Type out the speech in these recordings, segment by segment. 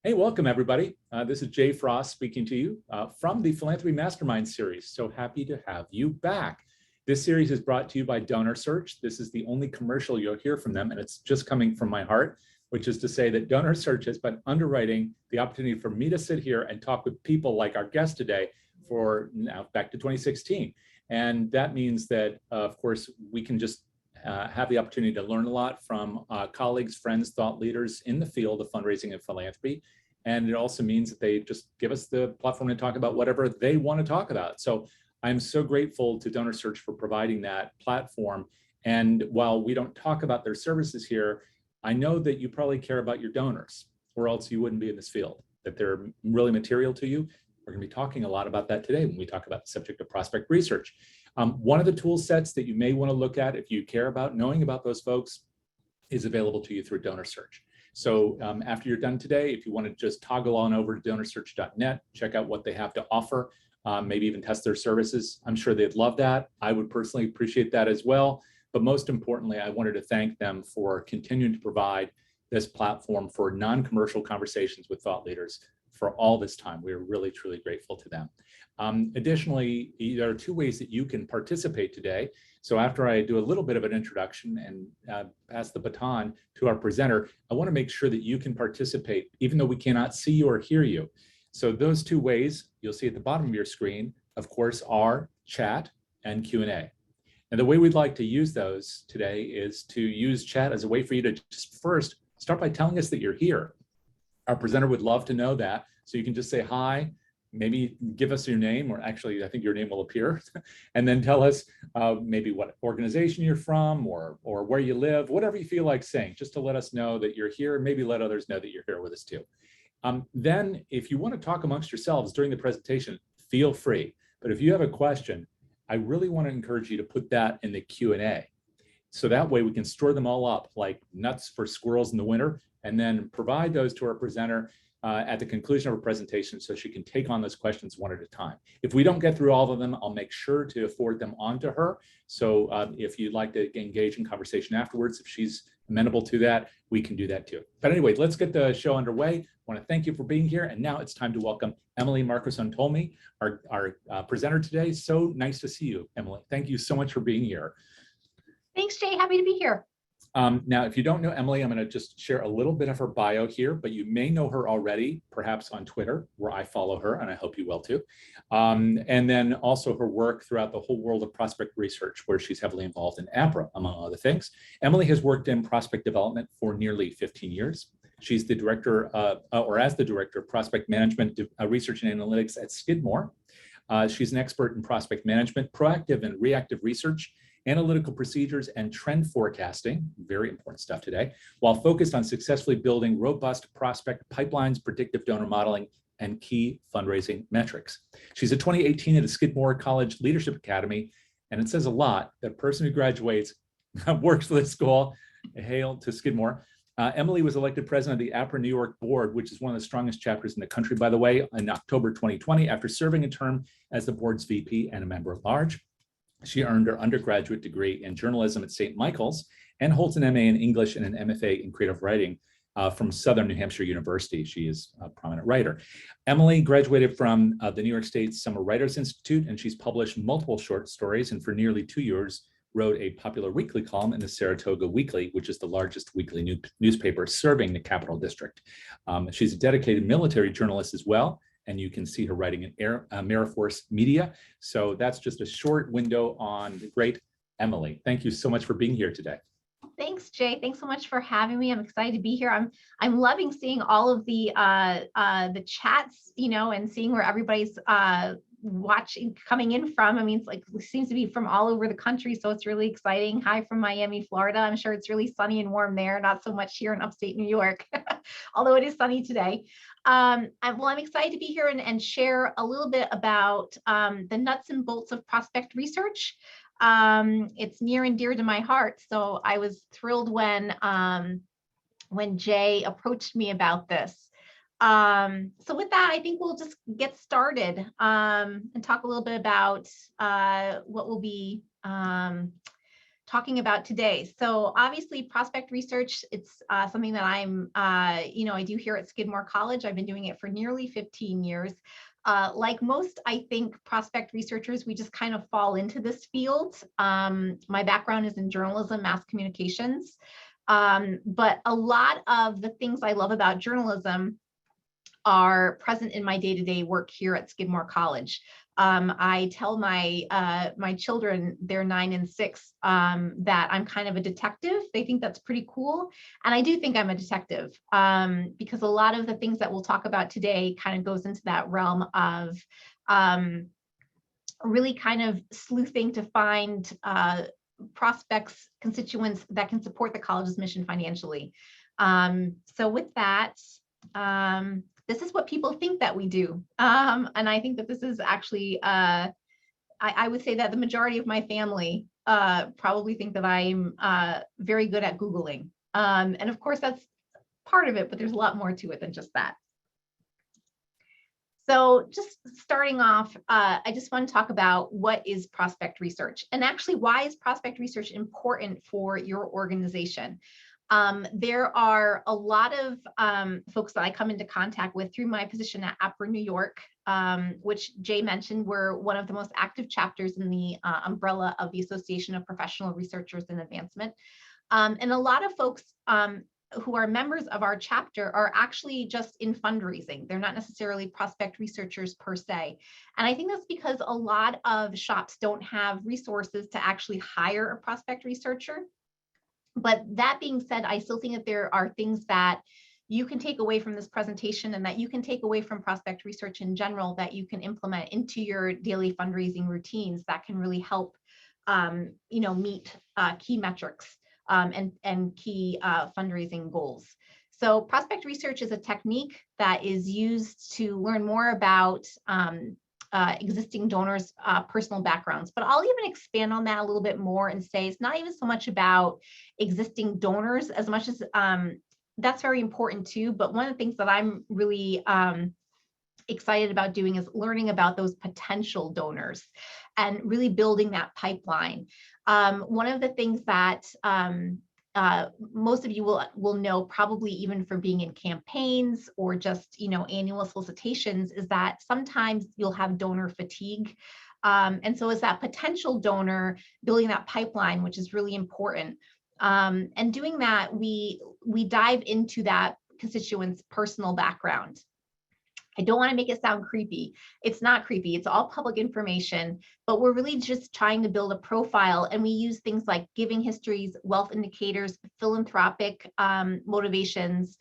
Hey, welcome everybody. This is Jay Frost speaking to you from the Philanthropy Mastermind series. So happy to have you back. This series is brought to you by DonorSearch. This is the only commercial you'll hear from them, and it's just coming from my heart, which is to say that DonorSearch has been underwriting the opportunity for me to sit here and talk with people like our guest today for now back to 2016. And that means that, of course, we can just have the opportunity to learn a lot from colleagues, friends, thought leaders in the field of fundraising and philanthropy. And it also means that they just give us the platform to talk about whatever they want to talk about. So I'm so grateful to DonorSearch for providing that platform. And while we don't talk about their services here, I know that you probably care about your donors, or else you wouldn't be in this field, that they're really material to you. We're going to be talking a lot about that today when we talk about the subject of prospect research. One of the tool sets that you may want to look at if you care about knowing about those folks is available to you through DonorSearch. So after you're done today, if you want to just toggle on over to donorsearch.net, check out what they have to offer, maybe even test their services. I'm sure they'd love that. I would personally appreciate that as well. But most importantly, I wanted to thank them for continuing to provide this platform for non-commercial conversations with thought leaders for all this time. We're really, truly grateful to them. Additionally, there are two ways that you can participate today. So after I do a little bit of an introduction and pass the baton to our presenter, I want to make sure that you can participate, even though we cannot see you or hear you. So those two ways you'll see at the bottom of your screen, of course, are chat and Q&A. And the way we'd like to use those today is to use chat as a way for you to just first start by telling us that you're here. Our presenter would love to know that. So you can just say hi, maybe give us your name, or actually I think your name will appear, and then tell us maybe what organization you're from or where you live, whatever you feel like saying, just to let us know that you're here, maybe let others know that you're here with us too. Then if you want to talk amongst yourselves during the presentation, feel free. But if you have a question, I really want to encourage you to put that in the Q&A. So that way we can store them all up like nuts for squirrels in the winter, and then provide those to our presenter at the conclusion of her presentation so she can take on those questions one at a time. If we don't get through all of them, I'll make sure to forward them on to her. So if you'd like to engage in conversation afterwards, if she's amenable to that, we can do that too. But anyway, let's get the show underway. I want to thank you for being here. And now it's time to welcome Emily Marcos-Antolmi, our presenter today. So nice to see you, Emily. Thank you so much for being here. Thanks, Jay. Happy to be here. Now, if you don't know Emily, I'm going to just share a little bit of her bio here, but you may know her already, perhaps on Twitter, where I follow her, and I hope you will too. And then also her work throughout the whole world of prospect research, where she's heavily involved in APRA, among other things. Emily has worked in prospect development for nearly 15 years. She's the director, as the director of prospect management, research and analytics at Skidmore. She's an expert in prospect management, proactive and reactive research, analytical procedures, and trend forecasting, very important stuff today, while focused on successfully building robust prospect pipelines, predictive donor modeling, and key fundraising metrics. She's a 2018 at the Skidmore College Leadership Academy, and it says a lot that a person who graduates works for the school. Hail to Skidmore. Emily was elected president of the APRA New York board, which is one of the strongest chapters in the country, by the way, in October 2020, after serving a term as the board's VP and a member at large. She earned her undergraduate degree in journalism at St. Michael's and holds an MA in English and an MFA in creative writing from Southern New Hampshire University. She is a prominent writer. Emily graduated from the New York State Summer Writers Institute, and she's published multiple short stories, and for nearly 2 years wrote a popular weekly column in the Saratoga Weekly, which is the largest weekly newspaper serving the Capital District. She's a dedicated military journalist as well, and you can see her writing in AmeriForce Media. So that's just a short window on the great Emily. Thank you so much for being here today. Thanks, Jay. Thanks so much for having me. I'm excited to be here. I'm loving seeing all of the chats, and seeing where everybody's watching, coming in from. I mean, it seems to be from all over the country, so it's really exciting. Hi from Miami, Florida. I'm sure it's really sunny and warm there, not so much here in upstate New York, although it is sunny today. I'm excited to be here and share a little bit about the nuts and bolts of prospect research. It's near and dear to my heart, so I was thrilled when Jay approached me about this. So with that, I think we'll just get started and talk a little bit about what we'll be talking about today. So obviously prospect research, it's something that I'm, I do here at Skidmore College. I've been doing it for nearly 15 years. Like most, I think, prospect researchers, we just kind of fall into this field. My background is in journalism, mass communications. But a lot of the things I love about journalism are present in my day-to-day work here at Skidmore College. I tell my children, they're 9 and 6, that I'm kind of a detective. They think that's pretty cool. And I do think I'm a detective, because a lot of the things that we'll talk about today kind of goes into that realm of really kind of sleuthing to find prospects, constituents that can support the college's mission financially. So with that, this is what people think that we do. And I think that this is actually, I would say that the majority of my family probably think that I'm very good at Googling. And of course, that's part of it, but there's a lot more to it than just that. So just starting off, I just want to talk about what is prospect research, and actually why is prospect research important for your organization. There are a lot of folks that I come into contact with through my position at APRA New York, which Jay mentioned, we're one of the most active chapters in the umbrella of the Association of Professional Researchers in Advancement. And a lot of folks who are members of our chapter are actually just in fundraising. They're not necessarily prospect researchers per se. And I think that's because a lot of shops don't have resources to actually hire a prospect researcher. But that being said, I still think that there are things that you can take away from this presentation and that you can take away from prospect research in general that you can implement into your daily fundraising routines that can really help meet key metrics and key fundraising goals. So prospect research is a technique that is used to learn more about existing donors' personal backgrounds. But I'll even expand on that a little bit more and say it's not even so much about existing donors as much as that's very important too. But one of the things that I'm really excited about doing is learning about those potential donors and really building that pipeline. One of the things that most of you will know, probably even from being in campaigns or just annual solicitations, is that sometimes you'll have donor fatigue. And so as that potential donor, building that pipeline, which is really important. And doing that, we dive into that constituent's personal background. I don't want to make it sound creepy. It's not creepy. It's all public information, but we're really just trying to build a profile, and we use things like giving histories, wealth indicators, philanthropic motivations.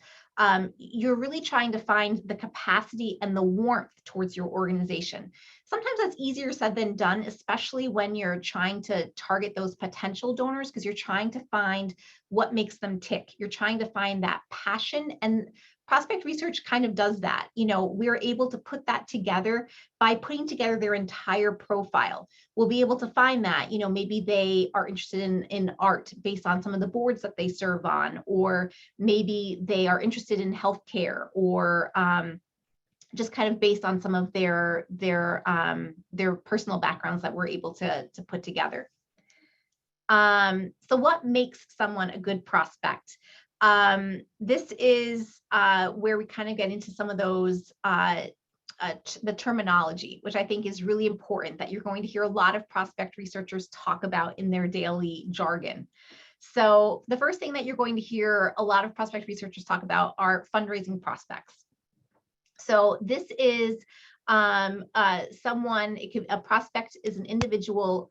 You're really trying to find the capacity and the warmth towards your organization. Sometimes that's easier said than done, especially when you're trying to target those potential donors, because you're trying to find what makes them tick. You're trying to find that passion, and prospect research kind of does that. We're able to put that together by putting together their entire profile. We'll be able to find that, maybe they are interested in art based on some of the boards that they serve on, or maybe they are interested in healthcare, or just kind of based on some of their personal backgrounds that we're able to put together. So what makes someone a good prospect? This is where we kind of get into some of those, the terminology, which I think is really important, that you're going to hear a lot of prospect researchers talk about in their daily jargon. So the first thing that you're going to hear a lot of prospect researchers talk about are fundraising prospects. So this is a prospect is an individual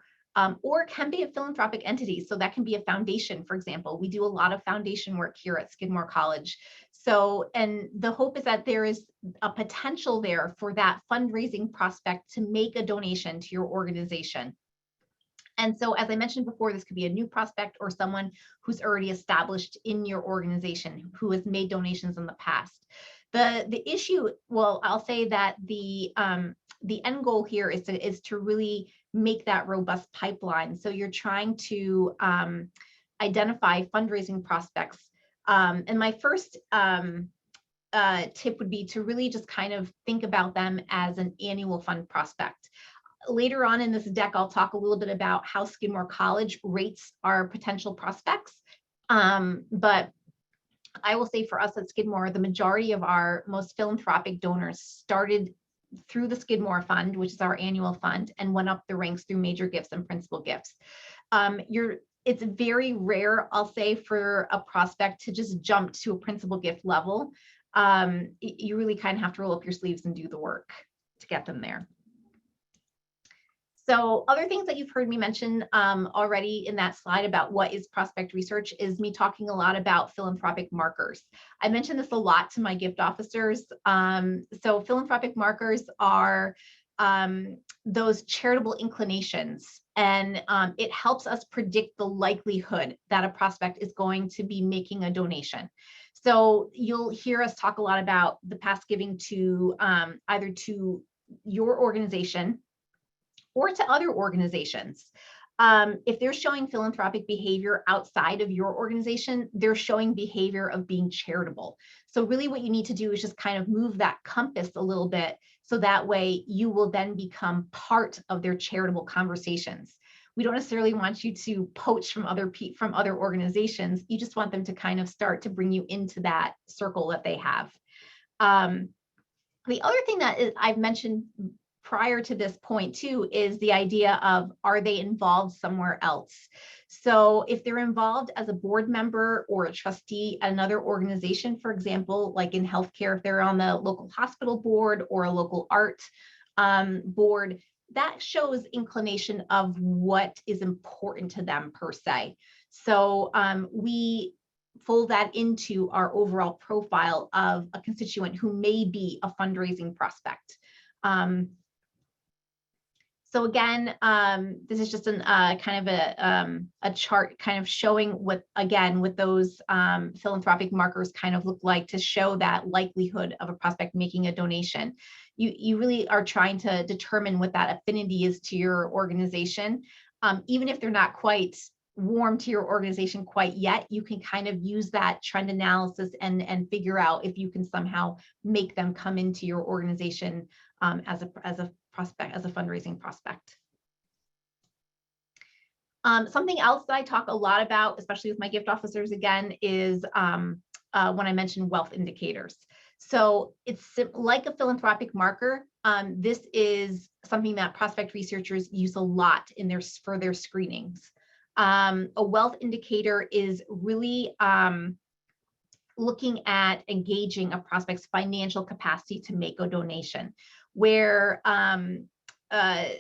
or it can be a philanthropic entity. So that can be a foundation, for example. We do a lot of foundation work here at Skidmore College. So, and the hope is that there is a potential there for that fundraising prospect to make a donation to your organization. And so, as I mentioned before, this could be a new prospect or someone who's already established in your organization, who has made donations in the past. The issue, well, I'll say that the end goal here is to really make that robust pipeline. So you're trying to identify fundraising prospects. And my first tip would be to really just kind of think about them as an annual fund prospect. later on in this deck, I'll talk a little bit about how Skidmore College rates our potential prospects. But I will say for us at Skidmore, the majority of our most philanthropic donors started through the Skidmore Fund, which is our annual fund, and went up the ranks through major gifts and principal gifts. It's very rare, I'll say, for a prospect to just jump to a principal gift level. You really kind of have to roll up your sleeves and do the work to get them there. So other things that you've heard me mention already in that slide about what is prospect research is me talking a lot about philanthropic markers. I mentioned this a lot to my gift officers. So philanthropic markers are those charitable inclinations, and it helps us predict the likelihood that a prospect is going to be making a donation. So you'll hear us talk a lot about the past giving to either to your organization or to other organizations. If they're showing philanthropic behavior outside of your organization, they're showing behavior of being charitable. So really what you need to do is just kind of move that compass a little bit, so that way you will then become part of their charitable conversations. We don't necessarily want you to poach from other organizations. You just want them to kind of start to bring you into that circle that they have. The other thing that I've mentioned prior to this point too is the idea of, are they involved somewhere else? So if they're involved as a board member or a trustee at another organization, for example, like in healthcare, if they're on the local hospital board or a local art board, that shows inclination of what is important to them per se. So we fold that into our overall profile of a constituent who may be a fundraising prospect. So again, this is just an kind of a chart kind of showing what, again, what those philanthropic markers kind of look like to show that likelihood of a prospect making a donation. You really are trying to determine what that affinity is to your organization. Even if they're not quite warm to your organization quite yet, you can kind of use that trend analysis and figure out if you can somehow make them come into your organization as a prospect, as a fundraising prospect. Something else that I talk a lot about, especially with my gift officers again, is when I mention wealth indicators. So it's like a philanthropic marker. This is something that prospect researchers use a lot in for their screenings. A wealth indicator is really looking at engaging a prospect's financial capacity to make a donation, where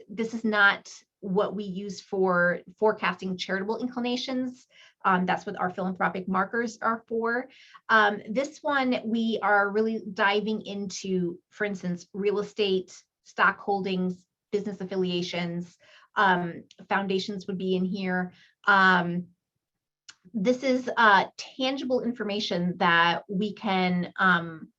this is not what we use for forecasting charitable inclinations. That's what our philanthropic markers are for. This one, we are really diving into, for instance, real estate, stock holdings, business affiliations, foundations would be in here. This is tangible information that we can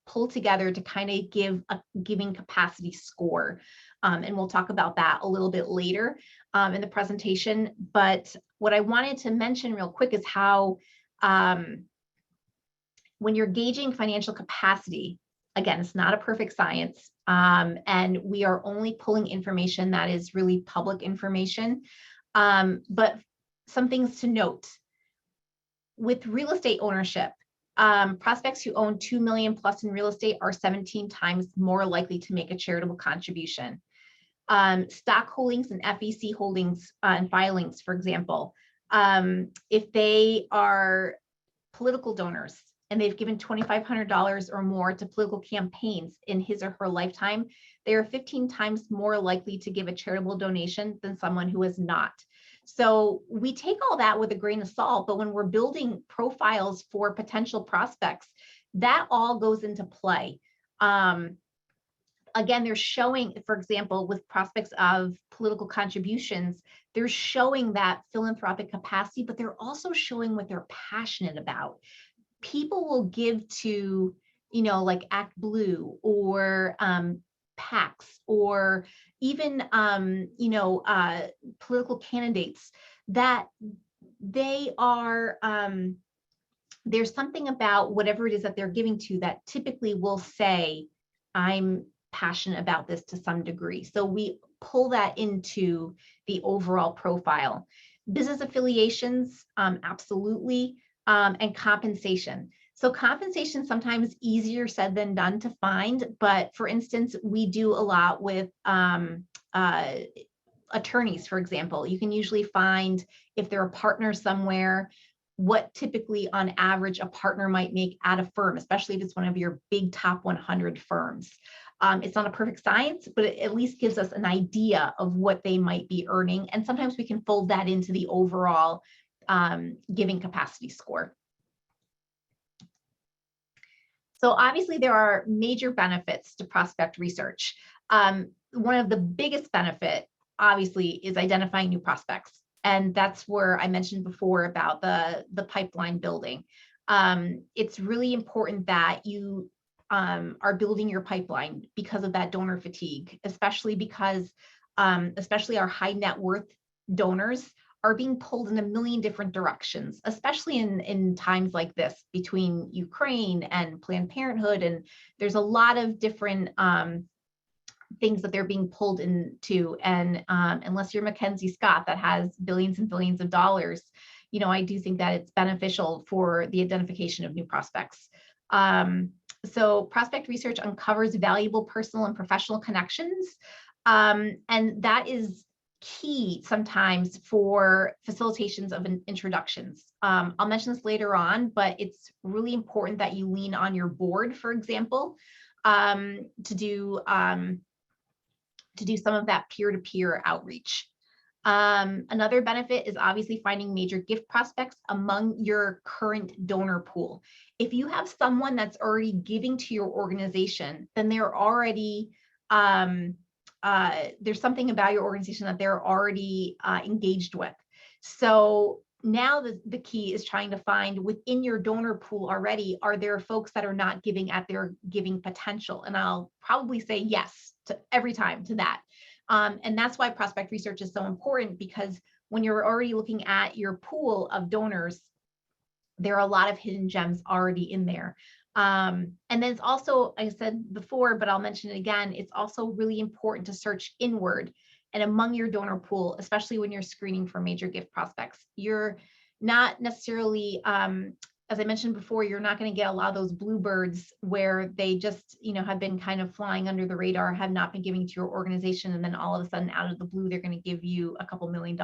pull together to kind of give a giving capacity score. And we'll talk about that a little bit later in the presentation. But what I wanted to mention real quick is how when you're gauging financial capacity, again, it's not a perfect science. And we are only pulling information that is really public information. But some things to note. With real estate ownership, prospects who own 2 million plus in real estate are 17 times more likely to make a charitable contribution. Stock holdings and FEC holdings and filings, for example, if they are political donors and they've given $2,500 or more to political campaigns in his or her lifetime, they are 15 times more likely to give a charitable donation than someone who is not. So we take all that with a grain of salt, but when we're building profiles for potential prospects, that all goes into play. Again, they're showing, for example, with prospects of political contributions, they're showing that philanthropic capacity, but they're also showing what they're passionate about. People will give to, like Act Blue or PACs or even, political candidates that they are, there's something about whatever it is that they're giving to that typically will say, I'm passionate about this to some degree. So we pull that into the overall profile. Business affiliations, absolutely, and compensation. So compensation sometimes easier said than done to find, but for instance, we do a lot with attorneys, for example. You can usually find if they're a partner somewhere, what typically on average a partner might make at a firm, especially if it's one of your big top 100 firms. It's not a perfect science, but it at least gives us an idea of what they might be earning. And sometimes we can fold that into the overall giving capacity score. So obviously there are major benefits to prospect research. One of the biggest benefit, obviously, is identifying new prospects. And that's where I mentioned before about the pipeline building. It's really important that you are building your pipeline because of that donor fatigue, especially because especially our high net worth donors are being pulled in a million different directions, especially in times like this between Ukraine and Planned Parenthood. And there's a lot of different things that they're being pulled into. And unless you're Mackenzie Scott that has billions and billions of dollars, you know, I do think that it's beneficial for the identification of new prospects. So prospect research uncovers valuable personal and professional connections. And that is key sometimes for facilitations of introductions. I'll mention this later on, but it's really important that you lean on your board, for example, to do some of that peer-to-peer outreach. Another benefit is obviously finding major gift prospects among your current donor pool. If you have someone that's already giving to your organization, then they're already, there's something about your organization that they're already engaged with. So now the key is trying to find within your donor pool already, are there folks that are not giving at their giving potential? And I'll probably say yes to every time to that. And that's why prospect research is so important, because when you're already looking at your pool of donors, there are a lot of hidden gems already in there. And then it's also, like I said before, but I'll mention it again, it's also really important to search inward and among your donor pool, especially when you're screening for major gift prospects. You're not necessarily, as I mentioned before, you're not going to get a lot of those bluebirds where they just, you know, have been kind of flying under the radar, have not been giving to your organization, and then all of a sudden out of the blue, they're going to give you a couple $1 million.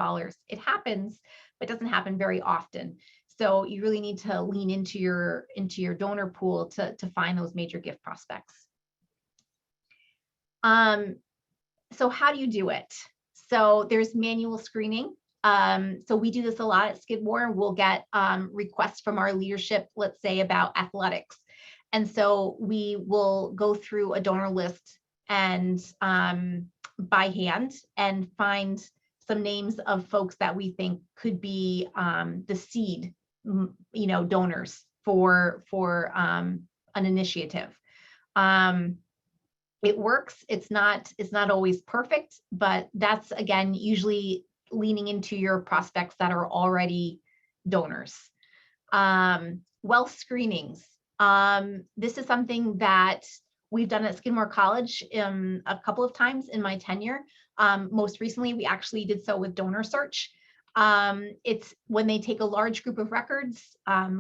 It happens, but it doesn't happen very often. So you really need to lean into your donor pool to find those major gift prospects. So how do you do it? So there's manual screening. So we do this a lot at Skidmore. We'll get requests from our leadership, let's say about athletics. And so we will go through a donor list and by hand and find some names of folks that we think could be the seed, you know, donors for an initiative. It works. It's not always perfect, but that's, again, usually leaning into your prospects that are already donors. Wealth screenings. This is something that we've done at Skidmore College a couple of times in my tenure. Most recently, we actually did so with DonorSearch. It's when they take a large group of records.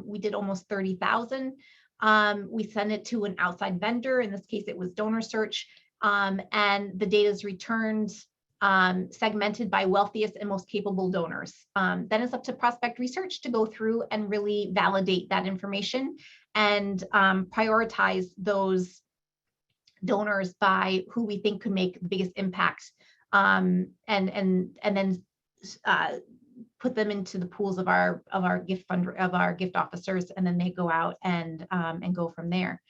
We did almost 30,000. We send it to an outside vendor. In this case, it was DonorSearch, and the data is returned segmented by wealthiest and most capable donors. Then it's up to prospect research to go through and really validate that information and prioritize those donors by who we think could make the biggest impact, and then put them into the pools of our gift officers, and then they go out and go from there.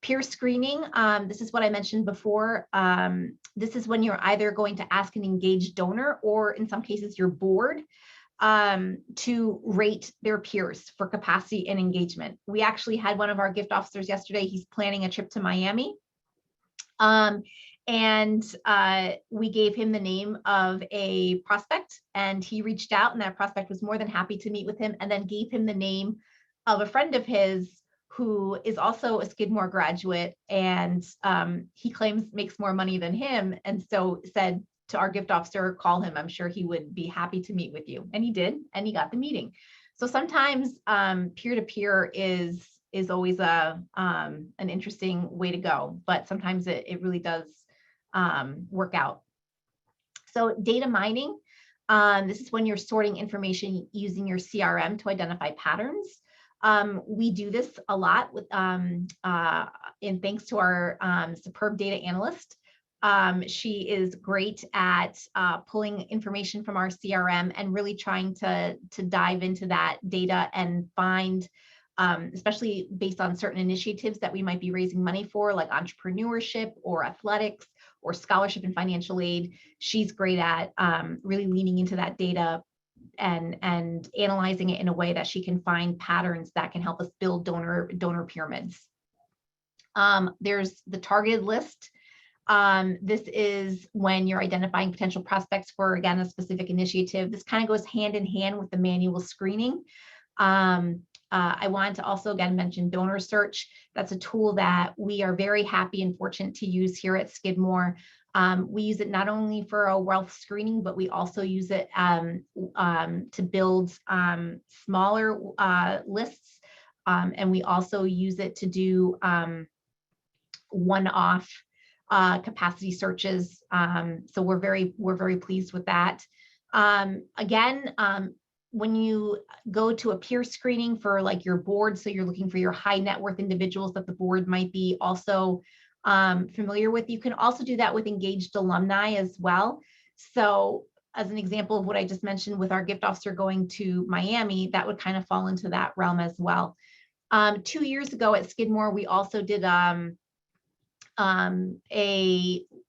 Peer screening, this is what I mentioned before. This is when you're either going to ask an engaged donor, or in some cases your board, to rate their peers for capacity and engagement. We actually had one of our gift officers yesterday. He's planning a trip to Miami. And we gave him the name of a prospect, and he reached out, and that prospect was more than happy to meet with him, and then gave him the name of a friend of his who is also a Skidmore graduate, and he claims makes more money than him, and so said, to our gift officer, call him. I'm sure he would be happy to meet with you. And he did, and he got the meeting. So sometimes peer-to-peer is always an interesting way to go, but sometimes it really does work out. So data mining, this is when you're sorting information using your CRM to identify patterns. We do this a lot with, and thanks to our superb data analyst. She is great at pulling information from our CRM and really trying to dive into that data and find, especially based on certain initiatives that we might be raising money for, like entrepreneurship or athletics or scholarship and financial aid. She's great at really leaning into that data and analyzing it in a way that she can find patterns that can help us build donor pyramids. There's the targeted list. This is when you're identifying potential prospects for, again, a specific initiative. This kind of goes hand in hand with the manual screening. I wanted to also, again, mention DonorSearch. That's a tool that we are very happy and fortunate to use here at Skidmore. We use it not only for a wealth screening, but we also use it to build smaller lists. And we also use it to do one-off capacity searches. So we're very pleased with that. Again, when you go to a peer screening for like your board, so you're looking for your high net worth individuals that the board might be also familiar with, you can also do that with engaged alumni as well. So as an example of what I just mentioned with our gift officer going to Miami, that would kind of fall into that realm as well. 2 years ago at Skidmore, we also did a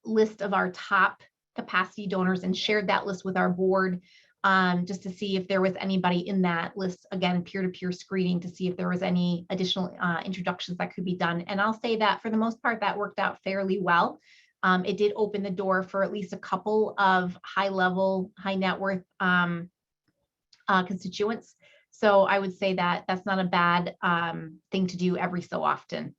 list of our top capacity donors and shared that list with our board, just to see if there was anybody in that list, again, peer-to-peer screening, to see if there was any additional introductions that could be done. And I'll say that for the most part, that worked out fairly well. It did open the door for at least a couple of high-level, high-net-worth constituents. So I would say that that's not a bad thing to do every so often.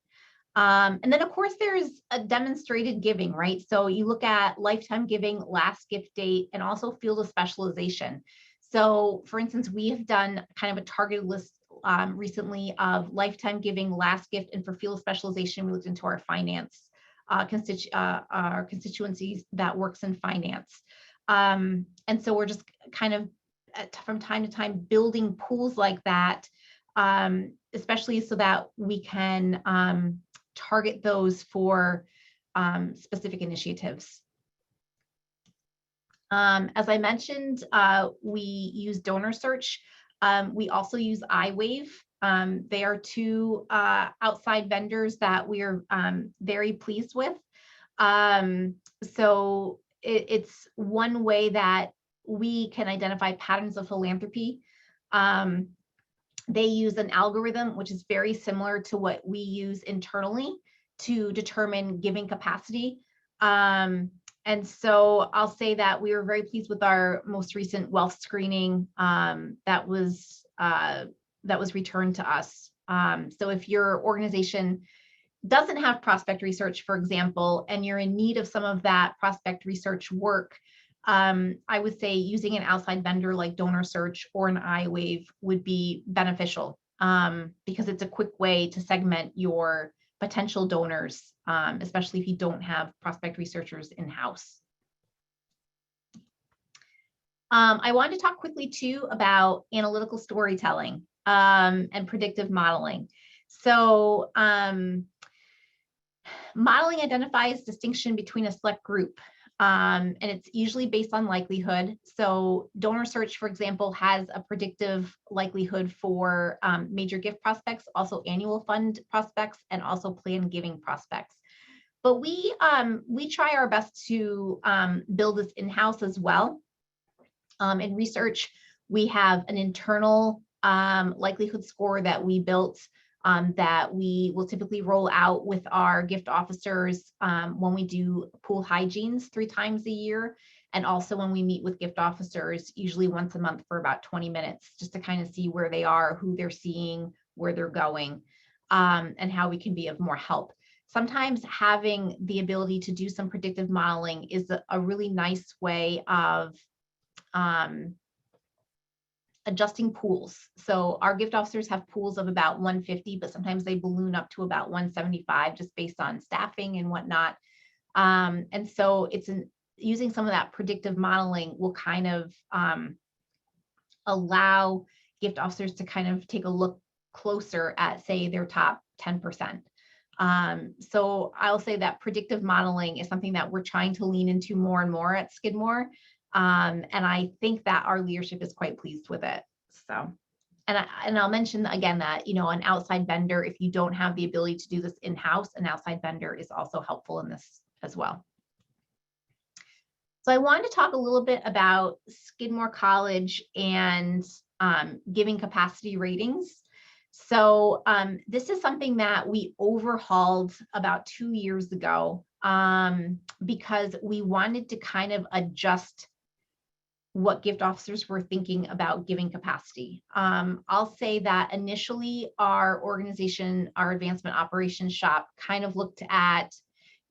And then, of course, there's a demonstrated giving, right? So you look at lifetime giving, last gift date, and also field of specialization. So, for instance, we have done kind of a targeted list recently of lifetime giving, last gift, and for field of specialization, we looked into our finance, our constituencies that works in finance. And so we're just kind of from time to time building pools like that, especially so that we can target those for specific initiatives. As I mentioned, we use DonorSearch. We also use iWave. They are two outside vendors that we are very pleased with. So it's one way that we can identify patterns of philanthropy. They use an algorithm which is very similar to what we use internally to determine giving capacity. And so I'll say that we were very pleased with our most recent wealth screening that was returned to us. So if your organization doesn't have prospect research, for example, and you're in need of some of that prospect research work, I would say using an outside vendor like DonorSearch or an iWave would be beneficial because it's a quick way to segment your potential donors, especially if you don't have prospect researchers in-house. I wanted to talk quickly too about analytical storytelling and predictive modeling. So modeling identifies distinction between a select group. And it's usually based on likelihood. So DonorSearch, for example, has a predictive likelihood for major gift prospects, also annual fund prospects, and also planned giving prospects. But we try our best to build this in-house as well. In research, we have an internal likelihood score that we built that we will typically roll out with our gift officers when we do pool hygienes 3 times a year, and also when we meet with gift officers, usually once a month for about 20 minutes, just to kind of see where they are, who they're seeing, where they're going, and how we can be of more help. sometimes having the ability to do some predictive modeling is a really nice way of adjusting pools. So our gift officers have pools of about 150, but sometimes they balloon up to about 175 just based on staffing and whatnot. And so using some of that predictive modeling will kind of allow gift officers to kind of take a look closer at, say, their top 10%. So I'll say that predictive modeling is something that we're trying to lean into more and more at Skidmore. And I think that our leadership is quite pleased with it. So, and I'll mention again that, you know, an outside vendor, if you don't have the ability to do this in-house, an outside vendor is also helpful in this as well. So I wanted to talk a little bit about Skidmore College and giving capacity ratings. So this is something that we overhauled about 2 years ago because we wanted to kind of adjust what gift officers were thinking about giving capacity. I'll say that initially our organization, our advancement operations shop, kind of looked at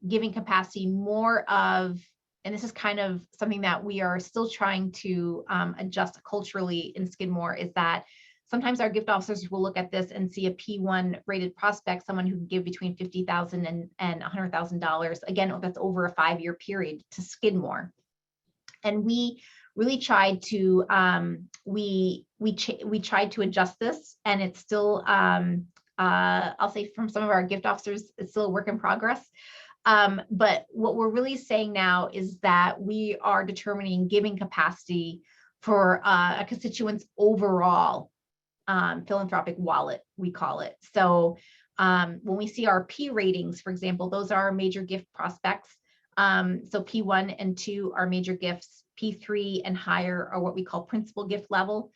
giving capacity more of, and this is kind of something that we are still trying to adjust culturally in Skidmore, is that sometimes our gift officers will look at this and see a P1 rated prospect, someone who can give between $50,000 and $100,000. Again, that's over a 5-year period to Skidmore. And we really tried to, we tried to adjust this, and it's still, I'll say from some of our gift officers, it's still a work in progress. But what we're really saying now is that we are determining giving capacity for a constituent's overall philanthropic wallet, we call it. So when we see our P ratings, for example, those are our major gift prospects. So P1 and 2 are major gifts. P3 and higher are what we call principal gift level.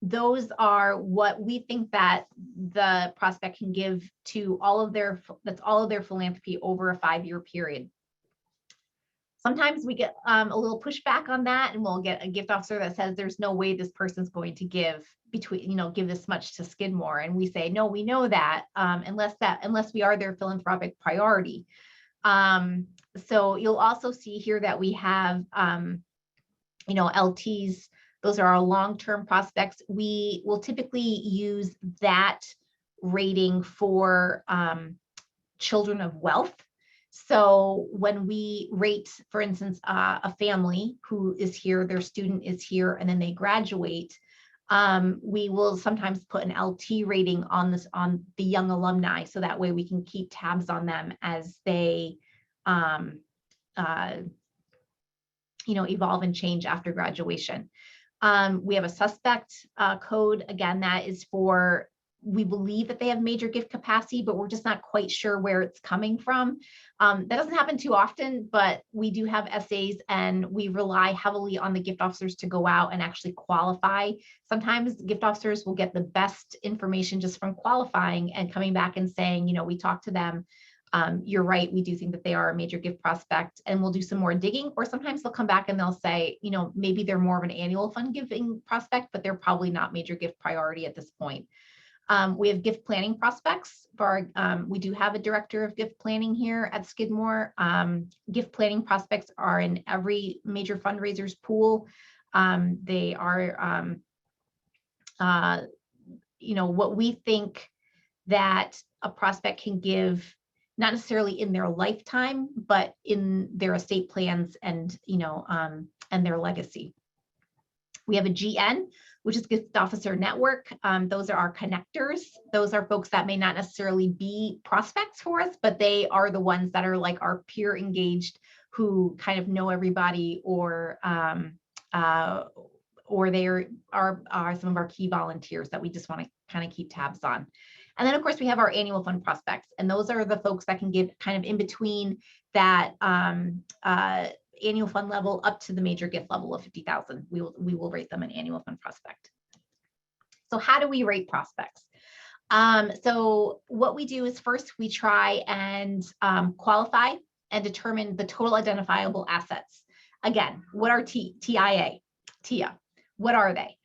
Those are what we think that the prospect can give to all of their, that's all of their philanthropy over a 5-year period. Sometimes we get a little pushback on that, and we'll get a gift officer that says there's no way this person's going to give give this much to Skidmore. And we say, no, we know that, unless we are their philanthropic priority. So you'll also see here that we have, LTs. Those are our long-term prospects. We will typically use that rating for children of wealth. So when we rate, for instance, a family who is here, their student is here, and then they graduate, we will sometimes put an LT rating on the young alumni, so that way we can keep tabs on them as they evolve and change after graduation. We have a suspect code, again, that is for, we believe that they have major gift capacity, but we're just not quite sure where it's coming from. That doesn't happen too often, but we do have essays, and we rely heavily on the gift officers to go out and actually qualify. Sometimes gift officers will get the best information just from qualifying and coming back and saying, we talked to them. You're right, we do think that they are a major gift prospect, and we'll do some more digging. Or sometimes they'll come back and they'll say, maybe they're more of an annual fund giving prospect, but they're probably not major gift priority at this point. We have gift planning prospects. We do have a director of gift planning here at Skidmore. Gift planning prospects are in every major fundraiser's pool. They are, what we think that a prospect can give, not necessarily in their lifetime, but in their estate plans and, and their legacy. We have a GN, which is Gift Officer Network. Those are our connectors. Those are folks that may not necessarily be prospects for us, but they are the ones that are like our peer engaged, who kind of know everybody, or they are some of our key volunteers that we just want to kind of keep tabs on. And then, of course, we have our annual fund prospects, and those are the folks that can give kind of in between that annual fund level up to the major gift level of 50,000. We will rate them an annual fund prospect. So how do we rate prospects? So what we do is, first we try and qualify and determine the total identifiable assets. Again, what are TIA? What are they?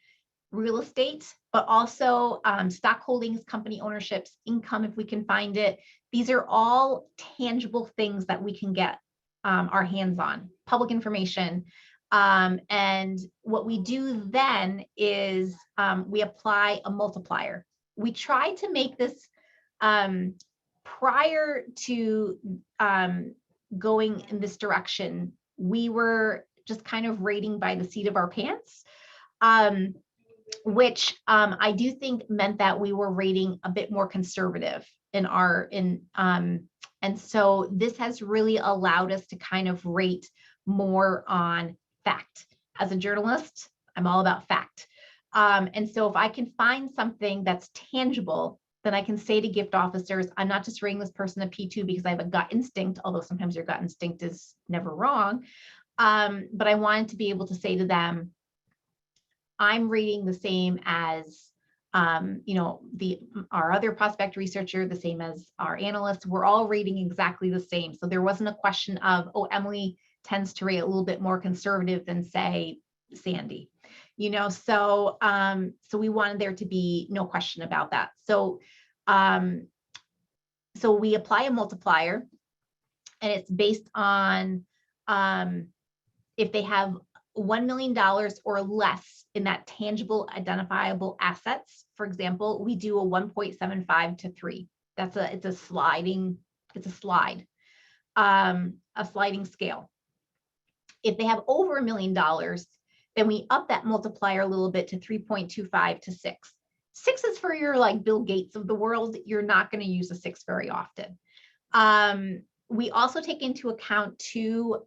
Real estate, but also stock holdings, company ownerships, income, if we can find it. These are all tangible things that we can get our hands on, public information. And what we do then is we apply a multiplier. We try to make this prior to going in this direction. We were just kind of rating by the seat of our pants, which I do think meant that we were rating a bit more conservative in our, and so this has really allowed us to kind of rate more on fact. As a journalist, I'm all about fact. And so if I can find something that's tangible, then I can say to gift officers, I'm not just rating this person a P2 because I have a gut instinct, although sometimes your gut instinct is never wrong. But I wanted to be able to say to them, I'm rating the same as our other prospect researcher, the same as our analysts. We're all rating exactly the same. So there wasn't a question of, oh, Emily tends to rate a little bit more conservative than, say, Sandy. So we wanted there to be no question about that. So we apply a multiplier, and it's based on if they have $1 million or less in that tangible identifiable assets. For example, we do a 1.75 to 3. It's a sliding scale. If they have over $1 million, then we up that multiplier a little bit to 3.25 to 6. 6 is for your like Bill Gates of the world. You're not going to use a 6 very often. We also take into account too,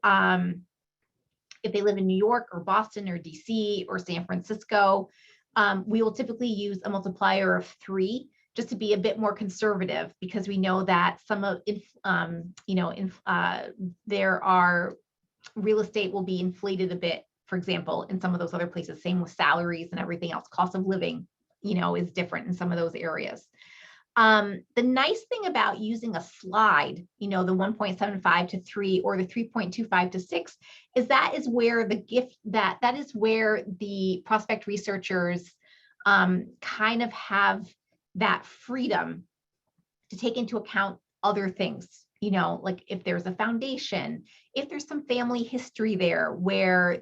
if they live in New York or Boston or DC or San Francisco, we will typically use a multiplier of 3 just to be a bit more conservative, because we know that some of there are real estate will be inflated a bit, for example, in some of those other places. Same with salaries and everything else. Cost of living, is different in some of those areas. The nice thing about using a slide, the 1.75 to 3 or the 3.25 to 6, is that is where the gift that is where the prospect researchers kind of have that freedom to take into account other things, like if there's a foundation, if there's some family history there where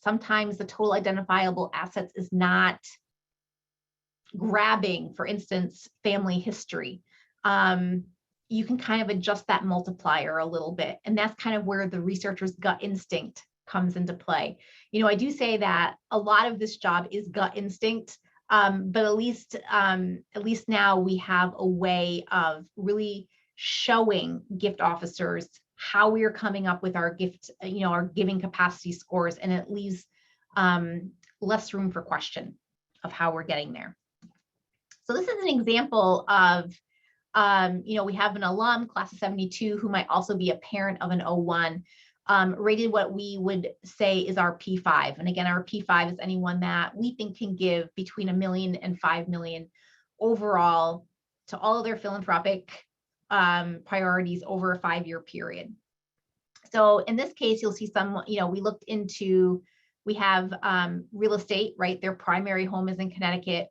sometimes the total identifiable assets is not grabbing, for instance, family history, you can kind of adjust that multiplier a little bit. And that's kind of where the researcher's gut instinct comes into play. I do say that a lot of this job is gut instinct, but at least now we have a way of really showing gift officers how we are coming up with our gift, our giving capacity scores, and it leaves less room for question of how we're getting there. So this is an example of, we have an alum, class of 72, who might also be a parent of an 01, rated what we would say is our P5. And again, our P5 is anyone that we think can give between $1 million and $5 million overall to all of their philanthropic priorities over a 5-year period. So in this case, you'll see some, we looked into, we have real estate, right? Their primary home is in Connecticut.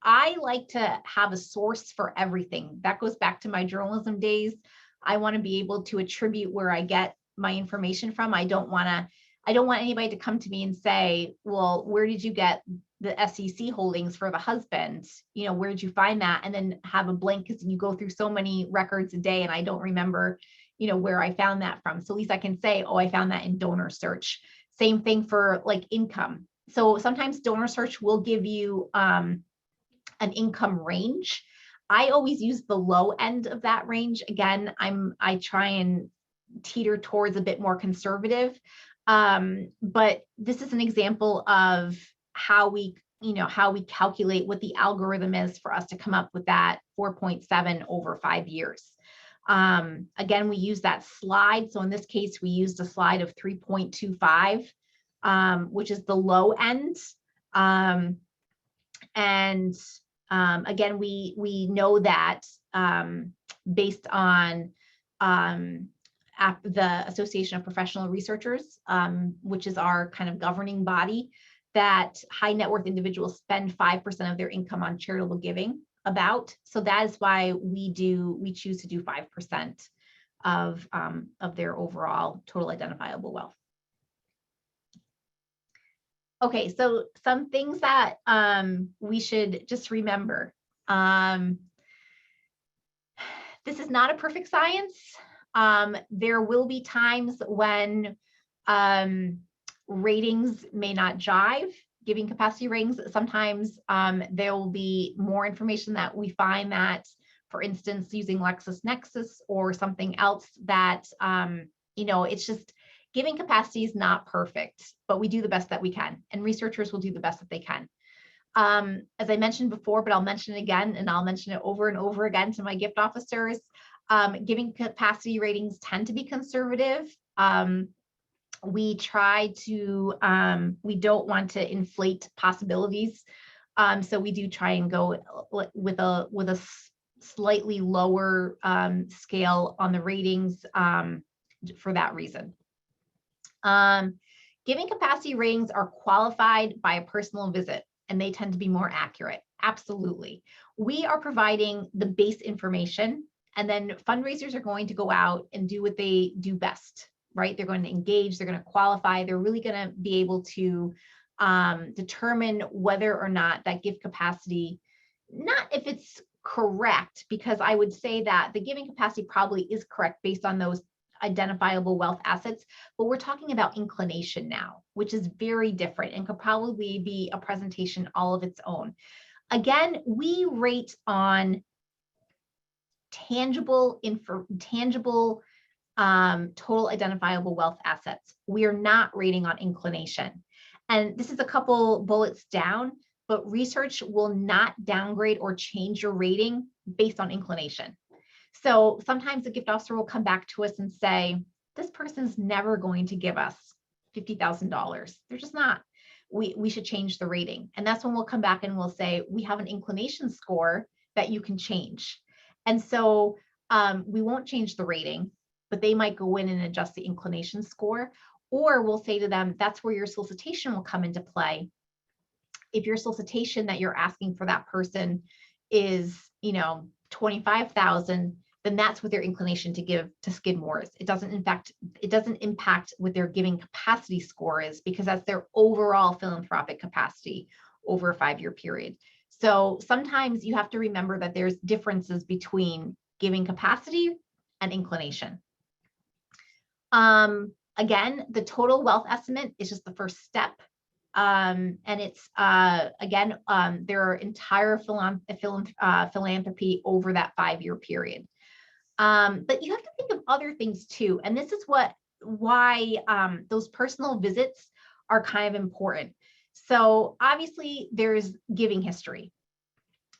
I like to have a source for everything. That goes back to my journalism days. I want to be able to attribute where I get my information from. I don't want anybody to come to me and say, well, where did you get the SEC holdings for the husband? Where did you find that? And then have a blank, because you go through so many records a day and I don't remember, where I found that from. So at least I can say, oh, I found that in DonorSearch. Same thing for like income. So sometimes DonorSearch will give you an income range. I always use the low end of that range. Again, I try and teeter towards a bit more conservative. But this is an example of how we calculate what the algorithm is for us to come up with that 4.7 over 5 years. Again, we use that slide. So in this case, we used a slide of 3.25, which is the low end. Again, we know that based on the Association of Professional Researchers, which is our kind of governing body, that high net worth individuals spend 5% of their income on charitable giving about. So that is why we choose to do 5% of their overall total identifiable wealth. Okay, so some things that we should just remember. This is not a perfect science. There will be times when ratings may not jive, giving capacity ratings. Sometimes there will be more information that we find that, for instance, using LexisNexis or something else that, it's just giving capacity is not perfect, but we do the best that we can, and researchers will do the best that they can. As I mentioned before, but I'll mention it again, and I'll mention it over and over again to my gift officers, giving capacity ratings tend to be conservative. We try to, we don't want to inflate possibilities. So we do try and go with a slightly lower scale on the ratings for that reason. Giving capacity ratings are qualified by a personal visit, and they tend to be more accurate. Absolutely. We are providing the base information, and then fundraisers are going to go out and do what they do best, right? They're going to engage, they're going to qualify, they're really going to be able to determine whether or not that gift capacity, not if it's correct, because I would say that the giving capacity probably is correct based on those identifiable wealth assets, but we're talking about inclination now, which is very different and could probably be a presentation all of its own. Again, we rate on tangible total identifiable wealth assets. We are not rating on inclination. And this is a couple bullets down, but research will not downgrade or change your rating based on inclination. So sometimes the gift officer will come back to us and say, this person's never going to give us $50,000. They're just not. We should change the rating. And that's when we'll come back and we'll say, we have an inclination score that you can change. And so we won't change the rating, but they might go in and adjust the inclination score. Or we'll say to them, that's where your solicitation will come into play. If your solicitation that you're asking for that person is, $25,000, then that's what their inclination to give to Skidmore is. It doesn't impact what their giving capacity score is, because that's their overall philanthropic capacity over a 5-year period. So sometimes you have to remember that there's differences between giving capacity and inclination. Again, the total wealth estimate is just the first step. And it's, again, their entire philanthropy over that 5-year period. But you have to think of other things too. And this is why those personal visits are kind of important. So obviously there's giving history,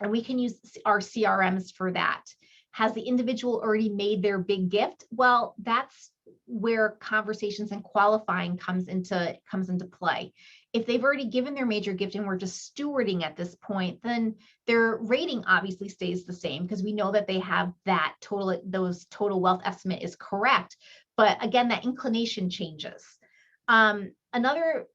and we can use our CRMs for that. Has the individual already made their big gift? Well, that's where conversations and qualifying comes into play. If they've already given their major gift and we're just stewarding at this point, then their rating obviously stays the same, because we know that they have that total wealth estimate is correct. But again, that inclination changes. Another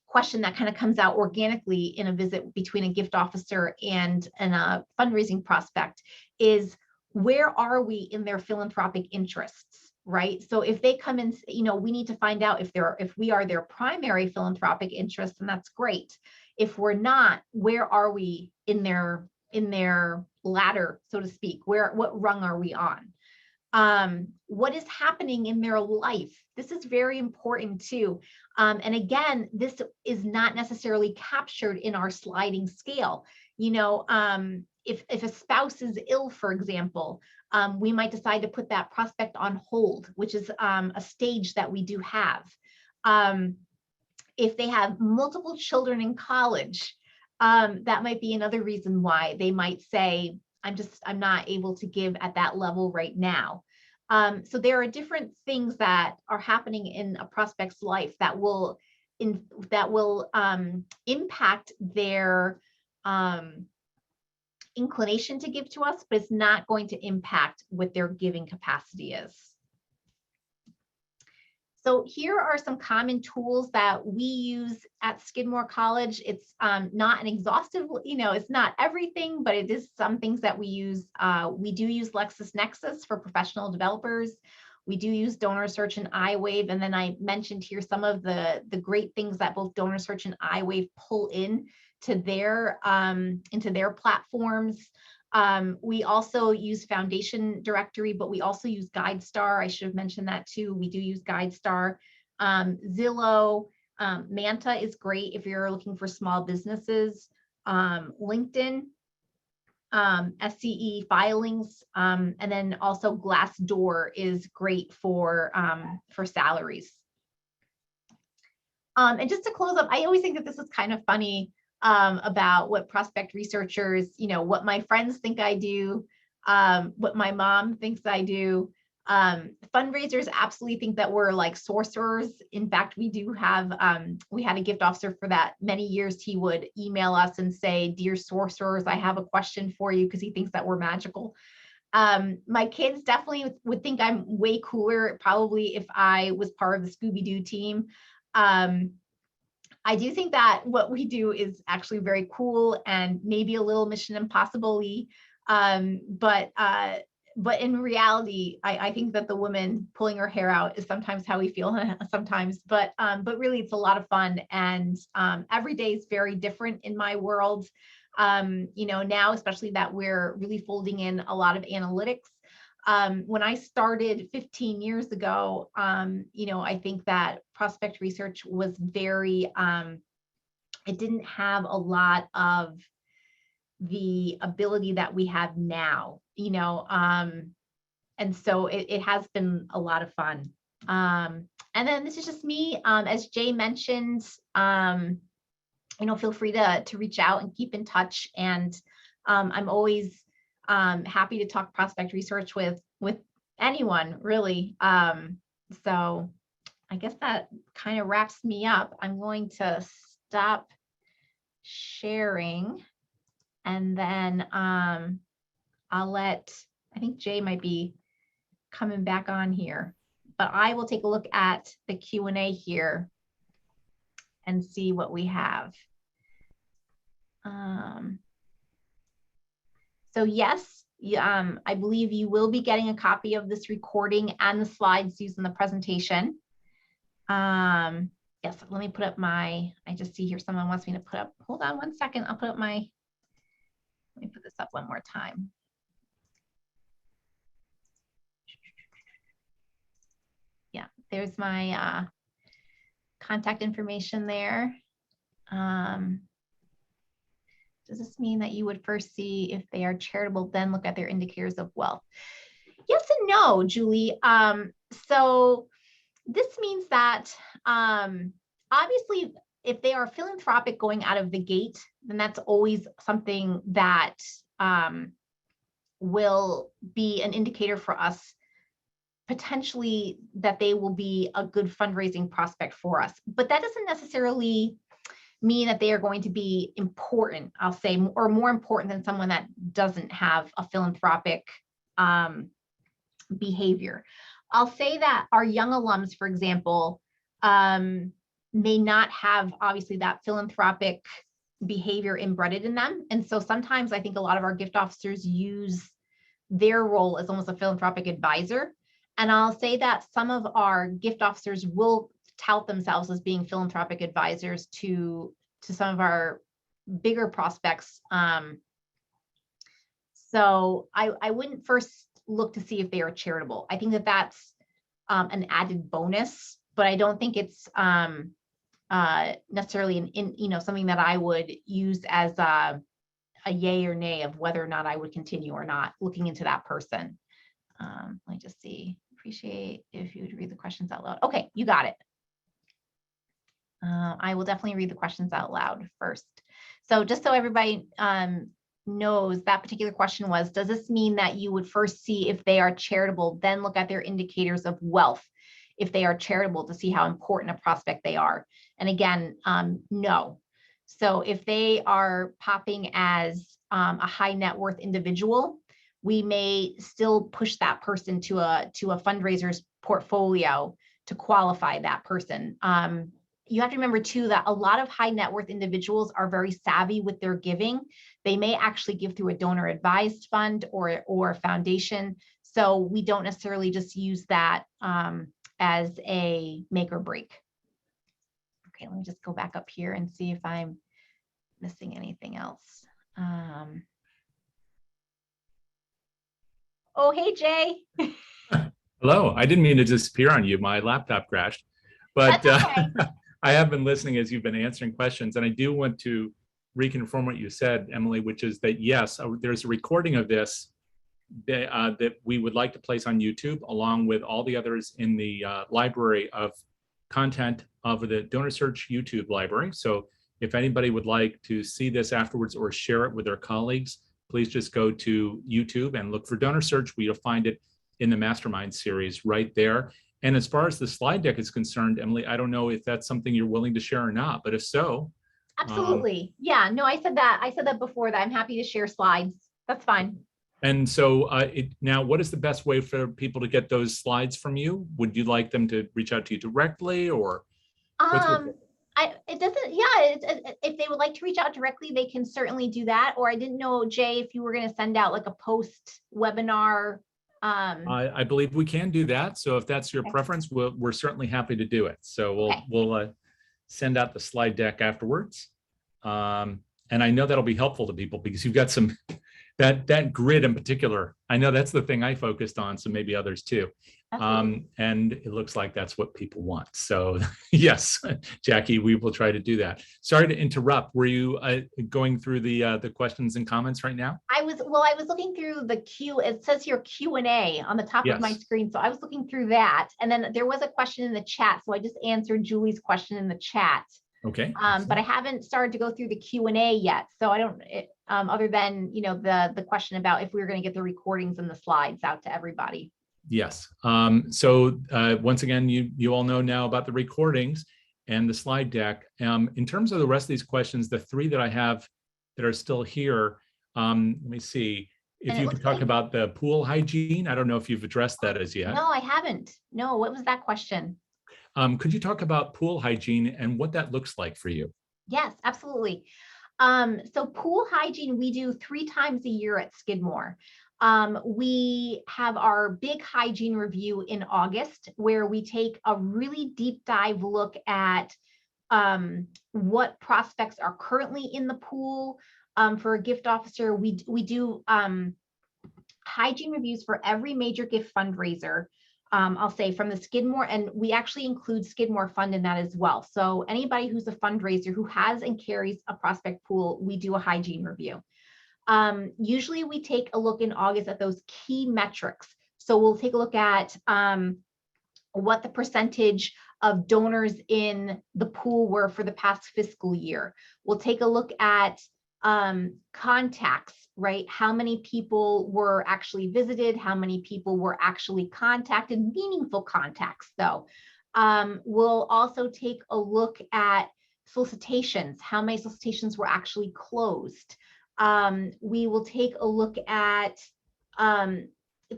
question that kind of comes out organically in a visit between a gift officer and a fundraising prospect is, where are we in their philanthropic interests, right? So if they come in, we need to find out if we are their primary philanthropic interest, and that's great. If we're not, where are we in their ladder, so to speak? What rung are we on? What is happening in their life? This is very important too. And again, this is not necessarily captured in our sliding scale. If a spouse is ill, for example, we might decide to put that prospect on hold, which is a stage that we do have. If they have multiple children in college, that might be another reason why they might say, I'm not able to give at that level right now. So there are different things that are happening in a prospect's life that will impact their inclination to give to us, but it's not going to impact what their giving capacity is. So here are some common tools that we use at Skidmore College. It's not an exhaustive, it's not everything, but it is some things that we use. We do use LexisNexis for professional developers. We do use DonorSearch and iWave. And then I mentioned here some of the great things that both DonorSearch and iWave pull in to into their platforms. We also use Foundation Directory, but we also use GuideStar. I should have mentioned that too. We do use GuideStar. Zillow, Manta is great if you're looking for small businesses. LinkedIn, SCE filings, and then also Glassdoor is great for salaries. And just to close up, I always think that this is kind of funny. About what prospect researchers, what my friends think I do, what my mom thinks I do. Fundraisers absolutely think that we're like sorcerers. In fact, we do have, we had a gift officer for that many years. He would email us and say, "Dear sorcerers, I have a question for you," because he thinks that we're magical. My kids definitely would think I'm way cooler, probably if I was part of the Scooby-Doo team. I do think that what we do is actually very cool and maybe a little Mission Impossible-y. But in reality, I think that the woman pulling her hair out is sometimes how we feel sometimes. But really, it's a lot of fun, and every day is very different in my world. Now, especially that we're really folding in a lot of analytics. When I started 15 years ago, I think that prospect research was very, it didn't have a lot of the ability that we have now, and so it has been a lot of fun. And then this is just me, as Jay mentioned, feel free to reach out and keep in touch. And I'm always happy to talk prospect research with anyone, really. So I guess that kind of wraps me up. I'm going to stop sharing, and then I think Jay might be coming back on here, but I will take a look at the Q&A here and see what we have. So yes, I believe you will be getting a copy of this recording and the slides used in the presentation. Yes, let me put up I just see here someone wants me to put up, hold on one second, I'll put up let me put this up one more time. Yeah, there's my contact information there. Does this mean that you would first see if they are charitable, then look at their indicators of wealth? Yes and no, Julie. So this means that obviously, if they are philanthropic going out of the gate, then that's always something that will be an indicator for us, potentially, that they will be a good fundraising prospect for us. But that doesn't necessarily mean that they are going to be important, I'll say, or more important than someone that doesn't have a philanthropic behavior. I'll say that our young alums, for example, may not have obviously that philanthropic behavior embedded in them. And so sometimes I think a lot of our gift officers use their role as almost a philanthropic advisor. And I'll say that some of our gift officers will tout themselves as being philanthropic advisors to some of our bigger prospects. So I wouldn't first look to see if they are charitable. I think that that's an added bonus, but I don't think it's necessarily something that I would use as a yay or nay of whether or not I would continue or not looking into that person. Let me just see. Appreciate if you would read the questions out loud. Okay, you got it. I will definitely read the questions out loud first. So just so everybody knows, that particular question was, does this mean that you would first see if they are charitable, then look at their indicators of wealth, if they are charitable, to see how important a prospect they are? And again, no. So if they are popping as a high net worth individual, we may still push that person to a fundraiser's portfolio qualify that person. You have to remember too that a lot of high net worth individuals are very savvy with their giving. They may actually give through a donor advised fund or a foundation. So we don't necessarily just use that as a make or break. Okay, let me just go back up here and see if I'm missing anything else. Oh, hey, Jay. Hello, I didn't mean to disappear on you. My laptop crashed, but That's okay. I have been listening as you've been answering questions, and I do want to reconfirm what you said, Emily, which is that yes, there's a recording of this that we would like to place on YouTube, along with all the others in the library of content of the DonorSearch YouTube library. So if anybody would like to see this afterwards or share it with their colleagues, please just go to YouTube and look for DonorSearch, where you'll find it in the Mastermind series right there. And as far as the slide deck is concerned, Emily, I don't know if that's something you're willing to share or not, but if so. Absolutely. Yeah, no, I said that before, that I'm happy to share slides. That's fine. And so now, what is the best way for people to get those slides from you? Would you like them to reach out to you directly, or? It doesn't, yeah, if they would like to reach out directly, they can certainly do that. Or I didn't know, Jay, if you were going to send out like a post webinar. I believe we can do that. So if that's your preference, we're certainly happy to do it. So we'll send out the slide deck afterwards. And I know that'll be helpful to people because you've got some, that grid in particular. I know that's the thing I focused on, so maybe others too. And it looks like that's what people want. So yes, Jackie, we will try to do that. Sorry to interrupt. Were you going through the questions and comments right now? I was looking through the queue. It says here Q&A on the top of my screen. So I was looking through that. And then there was a question in the chat. So I just answered Julie's question in the chat. Okay. But I haven't started to go through the Q&A yet. So I don't, other than, the question about if we were going to get the recordings and the slides out to everybody. Yes. So once again, you all know now about the recordings and the slide deck. In terms of the rest of these questions, the three that I have that are still here, let me see. If you could talk about the pool hygiene. I don't know if you've addressed that as yet. No, I haven't. No, what was that question? Could you talk about pool hygiene and what that looks like for you? Yes, absolutely. So pool hygiene, we do 3 times a year at Skidmore. We have our big hygiene review in August, where we take a really deep dive look at what prospects are currently in the pool. For a gift officer, we do hygiene reviews for every major gift fundraiser. I'll say from the Skidmore, and we actually include Skidmore Fund in that as well. So anybody who's a fundraiser who has and carries a prospect pool, we do a hygiene review. Usually we take a look in August at those key metrics. So we'll take a look at what the percentage of donors in the pool were for the past fiscal year. We'll take a look at contacts, right? How many people were actually visited? How many people were actually contacted? Meaningful contacts, though. We'll also take a look at solicitations. How many solicitations were actually closed? We will take a look at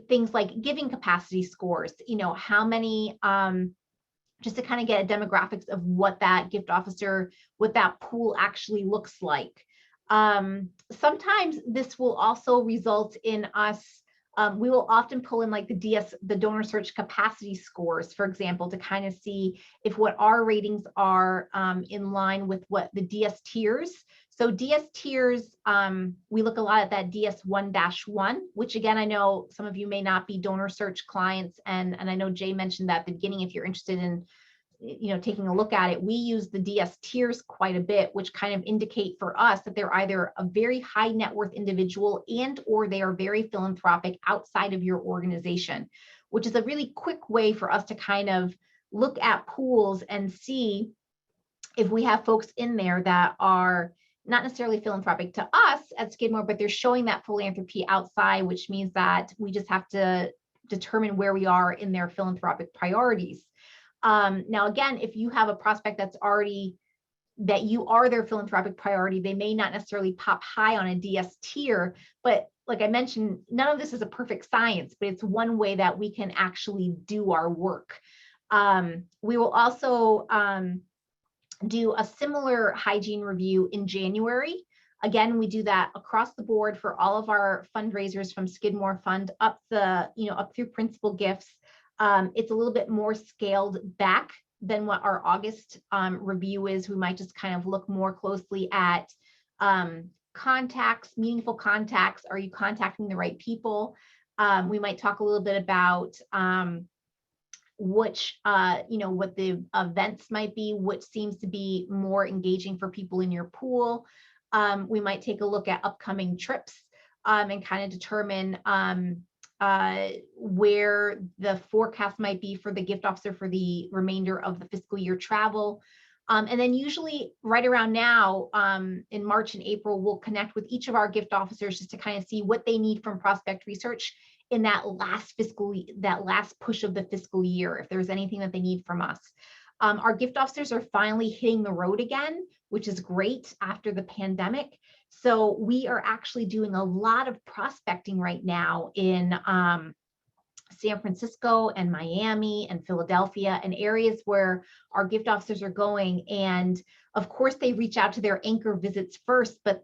things like giving capacity scores, how many, just to kind of get a demographics of what that gift officer, what that pool actually looks like. Sometimes this will also result in us, we will often pull in like the DonorSearch capacity scores, for example, to kind of see if what our ratings are in line with what the DS tiers. So DS tiers, we look a lot at that DS1-1, which again, I know some of you may not be DonorSearch clients, and I know Jay mentioned that at the beginning, if you're interested in taking a look at it, we use the DS tiers quite a bit, which kind of indicate for us that they're either a very high net worth individual and or they are very philanthropic outside of your organization, which is a really quick way for us to kind of look at pools and see if we have folks in there that are not necessarily philanthropic to us at Skidmore, but they're showing that philanthropy outside, which means that we just have to determine where we are in their philanthropic priorities. Now, again, if you have a prospect that's already, that you are their philanthropic priority, they may not necessarily pop high on a DS tier, but like I mentioned, none of this is a perfect science, but it's one way that we can actually do our work. We will also do a similar hygiene review in January. Again, we do that across the board for all of our fundraisers from Skidmore Fund up through principal gifts. It's a little bit more scaled back than what our August review is. We might just kind of look more closely at contacts, meaningful contacts. Are you contacting the right people? We might talk a little bit about what the events might be, which seems to be more engaging for people in your pool. We might take a look at upcoming trips and kind of determine where the forecast might be for the gift officer for the remainder of the fiscal year travel. And then usually right around now, in March and April, we'll connect with each of our gift officers just to kind of see what they need from prospect research in that last push of the fiscal year, if there's anything that they need from us. Our gift officers are finally hitting the road again, which is great after the pandemic. So we are actually doing a lot of prospecting right now in San Francisco and Miami and Philadelphia, and areas where our gift officers are going. And of course, they reach out to their anchor visits first, but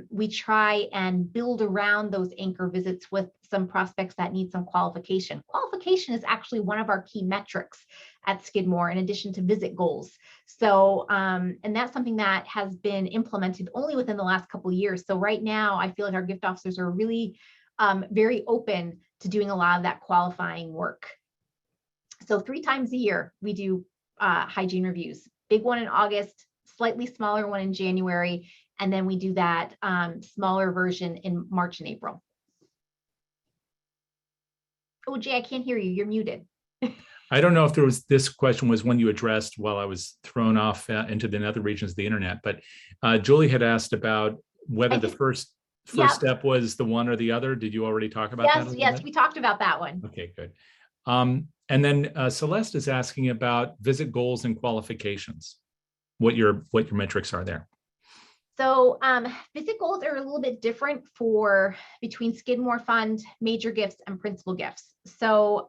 we try and build around those anchor visits with some prospects that need some qualification. Qualification is actually one of our key metrics at Skidmore, in addition to visit goals. So, and that's something that has been implemented only within the last couple of years. So right now, I feel like our gift officers are really very open to doing a lot of that qualifying work. So 3 times a year, we do hygiene reviews. Big one in August, slightly smaller one in January, and then we do that smaller version in March and April. Oh, Jay, I can't hear you. You're muted. I don't know if this question was one you addressed while I was thrown off into the nether regions of the internet, but Julie had asked about whether the first step was the one or the other. Did you already talk about that? Yes, we talked about that one. Okay, good. And then Celeste is asking about visit goals and qualifications, what your metrics are there. So visit goals are a little bit different between Skidmore Fund, major gifts, and principal gifts. So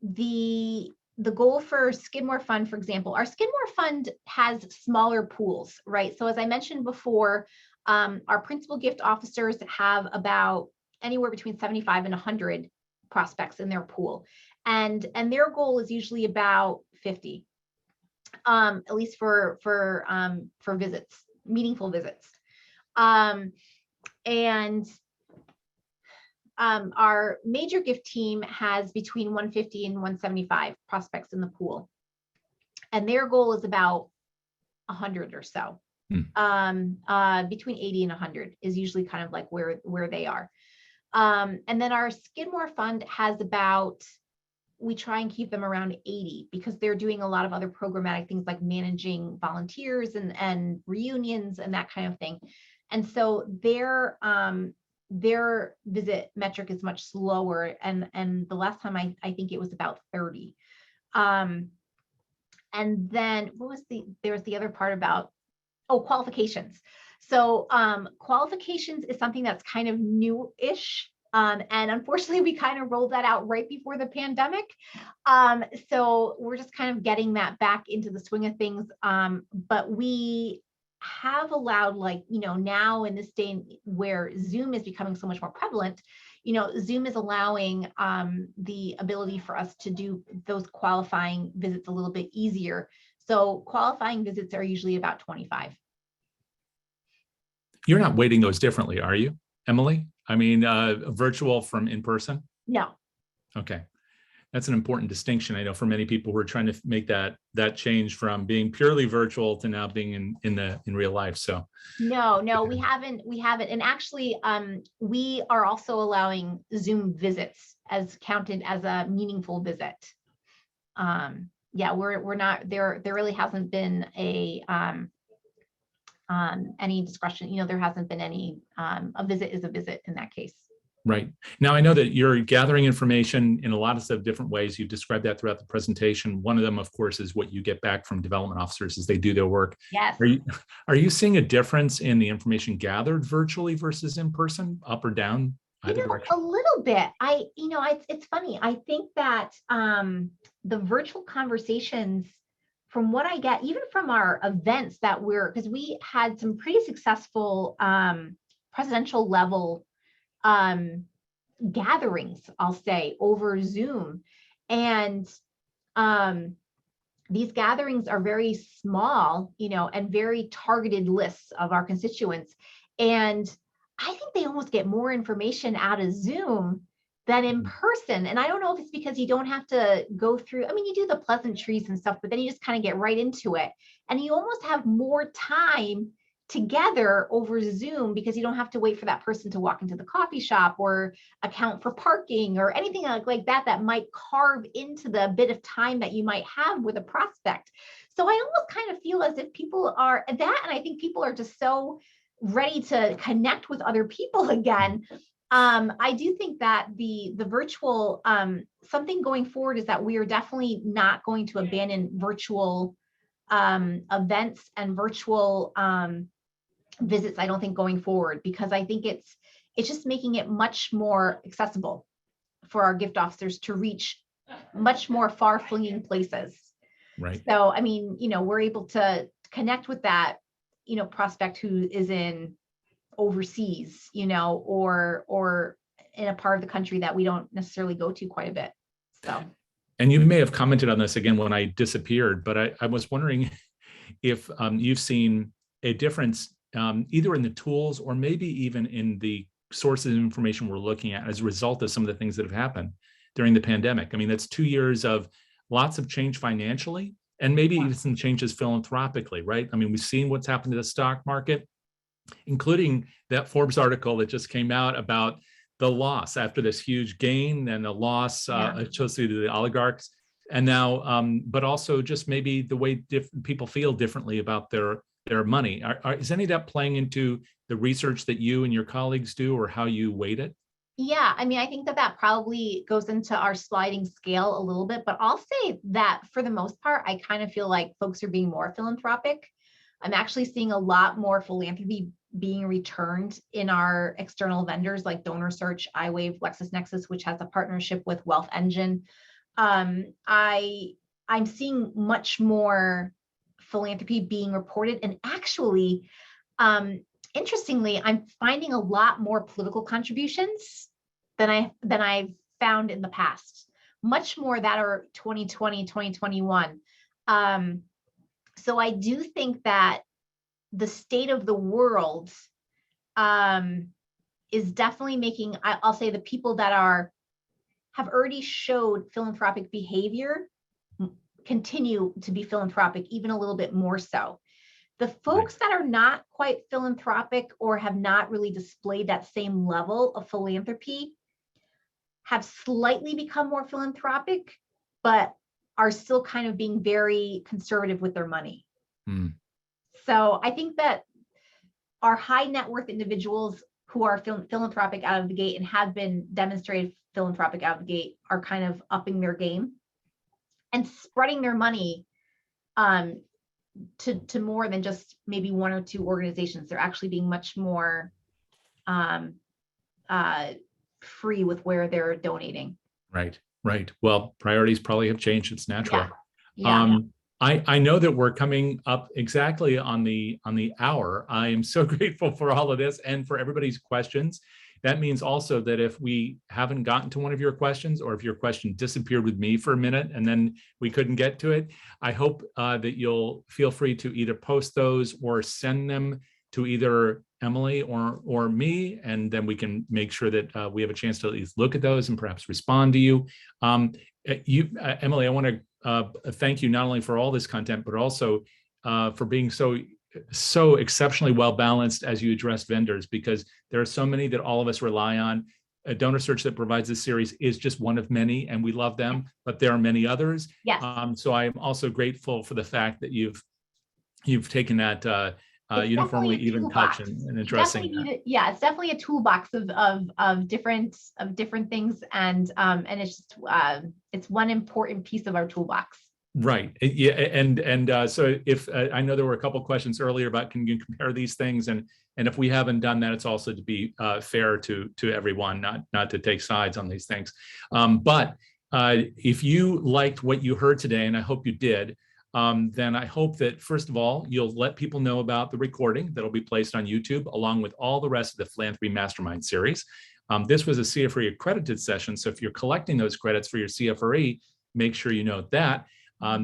the goal for Skidmore Fund, for example, our Skidmore Fund has smaller pools, right? So as I mentioned before, our principal gift officers have about anywhere between 75 and 100 prospects in their pool. And their goal is usually about 50, at least for visits, meaningful visits. Our major gift team has between 150 and 175 prospects in the pool. And their goal is about 100 or so. Between 80 and 100 is usually kind of like where they are. And then our Skidmore Fund has we try and keep them around 80 because they're doing a lot of other programmatic things like managing volunteers and reunions and that kind of thing. And so their visit metric is much slower. And the last time I think it was about 30. And then there was the other part about, qualifications. So qualifications is something that's kind of new-ish. And unfortunately, we kind of rolled that out right before the pandemic. So we're just kind of getting that back into the swing of things. But we have allowed, now in this day where Zoom is becoming so much more prevalent, Zoom is allowing the ability for us to do those qualifying visits a little bit easier. So qualifying visits are usually about 25. You're not weighting those differently, are you, Emily? I mean, virtual from in person? No. Okay. That's an important distinction. I know for many people who are trying to make that change from being purely virtual to now being in real life. So no, we haven't. And actually, we are also allowing Zoom visits as counted as a meaningful visit. We're not there. There really hasn't been any discretion. There hasn't been any. A visit is a visit in that case. Right. Now, I know that you're gathering information in a lot of different ways. You've described that throughout the presentation. One of them, of course, is what you get back from development officers as they do their work. Yes. Are you seeing a difference in the information gathered virtually versus in person, up or down either direction? A little bit. It's funny. I think that the virtual conversations, from what I get, even from our events that because we had some pretty successful presidential level gatherings, I'll say, over Zoom. And these gatherings are very small, and very targeted lists of our constituents. And I think they almost get more information out of Zoom than in person. And I don't know if it's because you don't have to go through, you do the pleasantries and stuff, but then you just kind of get right into it. And you almost have more time together over Zoom because you don't have to wait for that person to walk into the coffee shop or account for parking or anything like that might carve into the bit of time that you might have with a prospect. So I almost kind of feel as if people are that, and I think people are just so ready to connect with other people again. I do think that the virtual, something going forward is that we are definitely not going to abandon virtual events and virtual visits, I don't think, going forward, because I think it's just making it much more accessible for our gift officers to reach much more far-flinging places. Right. So, we're able to connect with that, prospect who is in overseas, or in a part of the country that we don't necessarily go to quite a bit. So. And you may have commented on this again when I disappeared, but I was wondering if you've seen a difference either in the tools or maybe even in the sources of information we're looking at as a result of some of the things that have happened during the pandemic. That's 2 years of lots of change financially and maybe even some changes philanthropically, right? We've seen what's happened to the stock market, including that Forbes article that just came out about the loss after this huge gain and the loss associated to the oligarchs. And now, but also just maybe the way people feel differently about their money. Is any of that playing into the research that you and your colleagues do, or how you weight it? Yeah, I think that probably goes into our sliding scale a little bit, but I'll say that for the most part, I kind of feel like folks are being more philanthropic. I'm actually seeing a lot more philanthropy being returned in our external vendors like DonorSearch, iWave, LexisNexis, which has a partnership with Wealth Engine. I'm seeing much more philanthropy being reported, and actually, interestingly, I'm finding a lot more political contributions than I've found in the past. Much more that are 2020, 2021. So I do think that the state of the world is definitely making, I'll say, the people that have already showed philanthropic behavior continue to be philanthropic, even a little bit more so. The folks that are not quite philanthropic or have not really displayed that same level of philanthropy have slightly become more philanthropic, but are still kind of being very conservative with their money. So I think that our high net worth individuals who are philanthropic out of the gate and have been demonstrated philanthropic out of the gate are kind of upping their game and spreading their money to more than just maybe one or two organizations. They're actually being much more free with where they're donating. Right. Well, priorities probably have changed. It's natural. Yeah. I know that we're coming up exactly on the hour. I am so grateful for all of this and for everybody's questions. That means also that if we haven't gotten to one of your questions, or if your question disappeared with me for a minute and then we couldn't get to it, I hope that you'll feel free to either post those or send them to either Emily or me, and then we can make sure that we have a chance to at least look at those and perhaps respond to you. Emily, I want to thank you not only for all this content, but also for being so exceptionally well balanced as you address vendors, because there are so many that all of us rely on. A DonorSearch that provides this series is just one of many, and we love them, but there are many others. Yes. So I am also grateful for the fact that you've taken that uniformly even touch and addressing that. It's definitely a toolbox of different things, and it's just it's one important piece of our toolbox. Right. Yeah. And so if I know there were a couple questions earlier about can you compare these things, and if we haven't done that, it's also to be fair to everyone, not to take sides on these things. But if you liked what you heard today, and I hope you did, then I hope that first of all you'll let people know about the recording that'll be placed on YouTube, along with all the rest of the Philanthropy Mastermind series. This was a CFRE accredited session, so if you're collecting those credits for your CFRE, make sure you note that.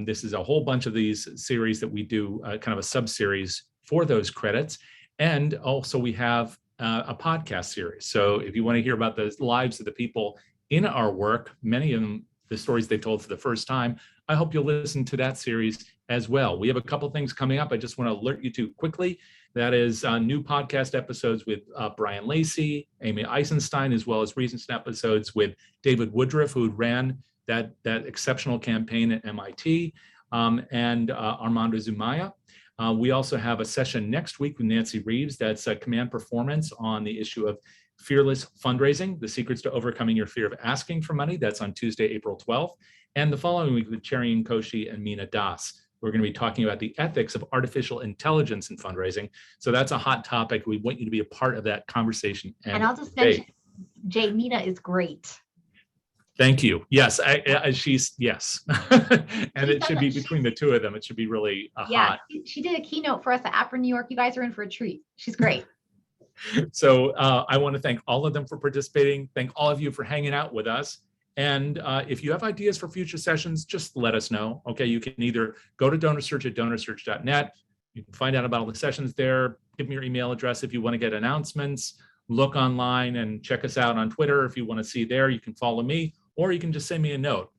This is a whole bunch of these series that we do, kind of a sub-series for those credits. And also we have a podcast series. So if you want to hear about the lives of the people in our work, many of them, the stories they told for the first time, I hope you'll listen to that series as well. We have a couple things coming up I just want to alert you to quickly. That is new podcast episodes with Brian Lacey, Amy Eisenstein, as well as recent episodes with David Woodruff, who ran that exceptional campaign at MIT, and Armando Zumaya. We also have a session next week with Nancy Reeves. That's Command Performance on the issue of fearless fundraising, the secrets to overcoming your fear of asking for money. That's on Tuesday, April 12th. And the following week with Cherian Koshi and Meena Das. We're going to be talking about the ethics of artificial intelligence in fundraising. So that's a hot topic. We want you to be a part of that conversation. And I'll just mention, Jay, Meena is great. Thank you. Yes, she's yes, and it should be between the two of them. It should be really hot. She did a keynote for us at Afro New York. You guys are in for a treat. She's great. So I want to thank all of them for participating. Thank all of you for hanging out with us. And if you have ideas for future sessions, just let us know. Okay, you can either go to DonorSearch at DonorSearch.net. You can find out about all the sessions there. Give me your email address if you want to get announcements. Look online and check us out on Twitter if you want to see there. You can follow me, or you can just send me a note.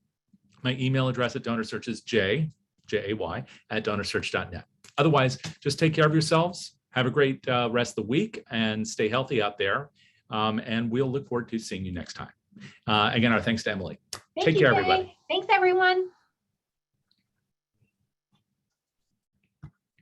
My email address at DonorSearch is Jay, J-A-Y, at DonorSearch.net. Otherwise, just take care of yourselves. Have a great rest of the week and stay healthy out there. And we'll look forward to seeing you next time. Again, our thanks to Emily. Take care, everybody. Thanks, everyone.